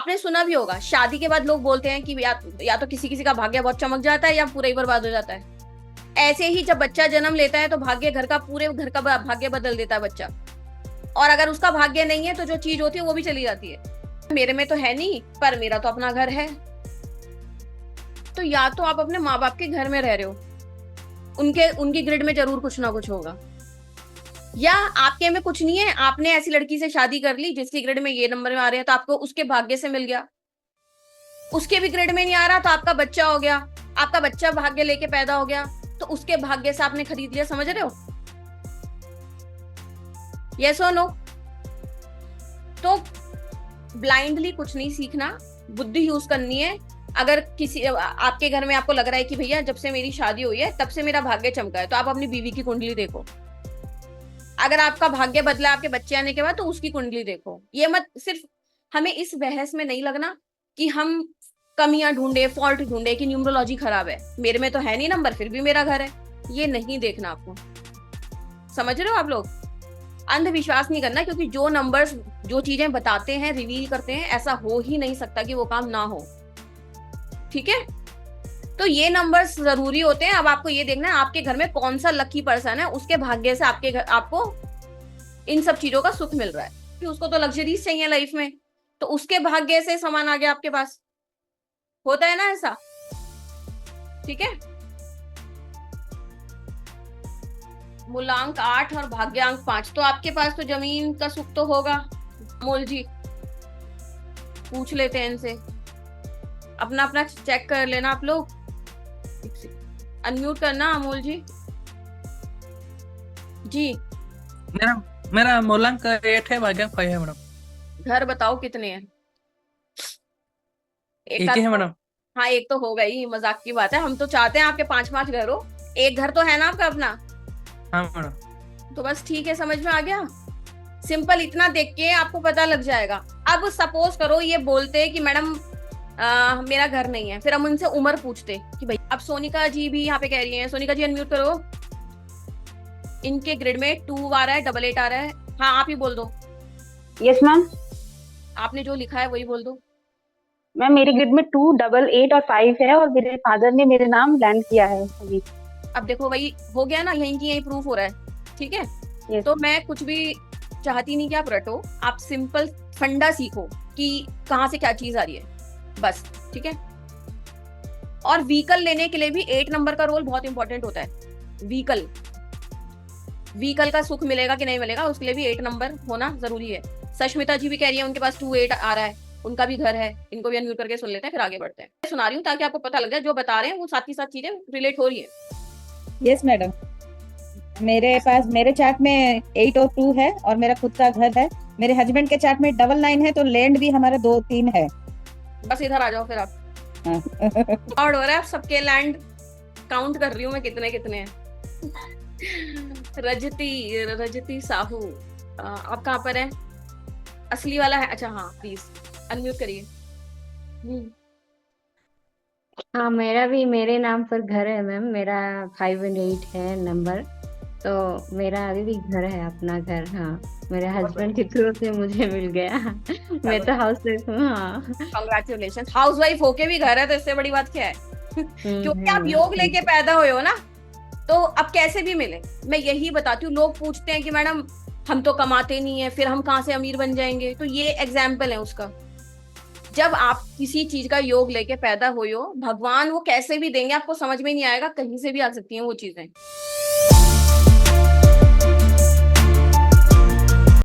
आपने सुना भी होगा, शादी के बाद लोग बोलते हैं कि या तो किसी किसी का भाग्य बहुत चमक जाता है या पूरा ही बर्बाद हो जाता है। ऐसे ही जब बच्चा जन्म लेता है तो भाग्य घर का, पूरे घर का भाग्य बदल देता है बच्चा। और अगर उसका भाग्य नहीं है तो जो चीज होती है वो भी चली जाती है। मेरे में तो है नहीं, पर मेरा तो अपना घर है। तो या तो आप अपने माँ बाप के घर में रह रहे हो, उनकी ग्रिड में जरूर कुछ ना कुछ होगा, या आपके में कुछ नहीं है, आपने ऐसी लड़की से शादी कर ली जिसकी ग्रिड में ये नंबर में आ रहे हैं तो आपको उसके भाग्य से मिल गया। उसके भी ग्रिड में नहीं आ रहा तो आपका बच्चा हो गया, आपका बच्चा भाग्य लेके पैदा हो गया तो उसके भाग्य से आपने खरीद लिया। समझ रहे हो? यस और नो? तो ब्लाइंडली कुछ नहीं सीखना, बुद्धि यूज करनी है। अगर किसी आपके घर में आपको लग रहा है कि भैया जब से मेरी शादी हुई है तब से मेरा भाग्य चमका है, तो आप अपनी बीवी की कुंडली देखो। अगर आपका भाग्य बदला आपके बच्चे आने के बाद तो उसकी कुंडली देखो। ये मत सिर्फ हमें इस बहस में नहीं लगना कि हम कमियां ढूंढे, फॉल्ट ढूंढे कि न्यूमरोलॉजी खराब है, मेरे में तो है नहीं नंबर फिर भी मेरा घर है। ये नहीं देखना आपको। समझ रहे हो आप लोग? अंधविश्वास नहीं करना, क्योंकि जो नंबर्स जो चीजें बताते हैं, रिवील करते हैं, ऐसा हो ही नहीं सकता कि वो काम ना हो। ठीक है? तो ये नंबर्स जरूरी होते हैं। अब आपको ये देखना है आपके घर में कौन सा लकी पर्सन है, उसके भाग्य से आपके घर आपको इन सब चीजों का सुख मिल रहा है। कि उसको तो लग्जरीज चाहिए लाइफ में, तो उसके भाग्य से सामान आ गया आपके पास। होता है ना ऐसा? ठीक है? मूलांक 8 और भाग्यांक 5, तो आपके पास तो जमीन का सुख तो होगा। अमोल जी पूछ लेते हैं इनसे, अपना अपना चेक कर लेना आप लोग। अनम्यूट करना अमोल जी। जी मेरा मेरा मूलांक 8 है, भाग्यांक 5 है मैडम। घर बताओ कितने हैं? एक एक आध ही है तो, मैडम। हाँ एक तो होगा ही, मजाक की बात है। हम तो चाहते हैं आपके 5-5 घर हो। एक घर तो है ना आपका अपना? हाँ मैडम। तो बस ठीक है, समझ में आ गया। सिंपल इतना देख के आपको पता लग जाएगा। अब सपोज करो ये बोलते कि मैडम मेरा घर नहीं है, फिर हम उनसे उम्र पूछते कि भाई। अब सोनिका जी भी यहाँ पे कह रही हैं, सोनिका जी अनम्यूट करो। इनके ग्रिड में 2 आ रहा है, 88 आ रहा है। हाँ आप ही बोल दो। Yes ma'am. आपने जो लिखा है वही बोल दो। मैम मेरे ग्रिड में 2, 88 और 5 है, और मेरे फादर ने मेरे नाम लैंड किया है अभी। अब देखो वही हो गया ना, यहीं की यहीं प्रूफ हो रहा है। ठीक है? यस। तो मैं कुछ भी चाहती नहीं कि आप रटो, आप सिंपल फंडा सीखो कि कहाँ से क्या चीज आ रही है, बस। ठीक है? और व्हीकल लेने के लिए भी 8 नंबर का रोल बहुत इंपॉर्टेंट होता है। व्हीकल का सुख मिलेगा कि नहीं मिलेगा, उसके लिए भी 8 नंबर होना जरूरी है। सष्मिता जी भी कह रही है उनके पास 28 आ रहा है, उनका भी घर है। इनको भी अनम्यूट करके सुन लेते हैं, फिर आगे बढ़ते हैं। सुना रही हूँ ताकि आपको पता लग जाए जो बता रहे हैं वो साथ ही साथ चीजें रिलेट हो रही है। यस मैडम, मेरे पास मेरे चार्ट में 8 और 2 है और मेरा खुद का घर है। मेरे हस्बैंड के चार्ट में 99 है, तो लैंड भी हमारा 2-3 है। बस इधर आ जाओ फिर आप। हाँ। और हो रहा है सबके लैंड काउंट कर रही हूँ मैं कितने कितने हैं। रजती साहू, आप कहाँ पर है? असली वाला है? अच्छा हाँ प्लीज अनम्यूट करिए। हाँ मेरा भी मेरे नाम पर घर है मैम। मेरा 5 और 8 है नंबर, तो मेरा अभी भी घर है, अपना घर। हाँ मेरे हस्बैंड के थ्रू से मुझे मिल गया। मैं तो हाउस वाइफ हूँ। हाँ कांग्रेचुलेशन। हाउस वाइफ होके भी घर है तो इससे बड़ी बात क्या है? क्योंकि आप योग लेके मैम। पैदा हुए हो ना, तो अब कैसे भी मिले। मैं यही बताती हूँ, लोग पूछते हैं कि मैडम हम तो कमाते नहीं है, फिर हम कहाँ से अमीर बन जाएंगे। तो ये एग्जाम्पल है उसका। जब आप किसी चीज का योग लेके पैदा हुए हो, भगवान वो कैसे भी देंगे आपको समझ में नहीं आएगा, कहीं से भी आ सकती हैं वो चीजें।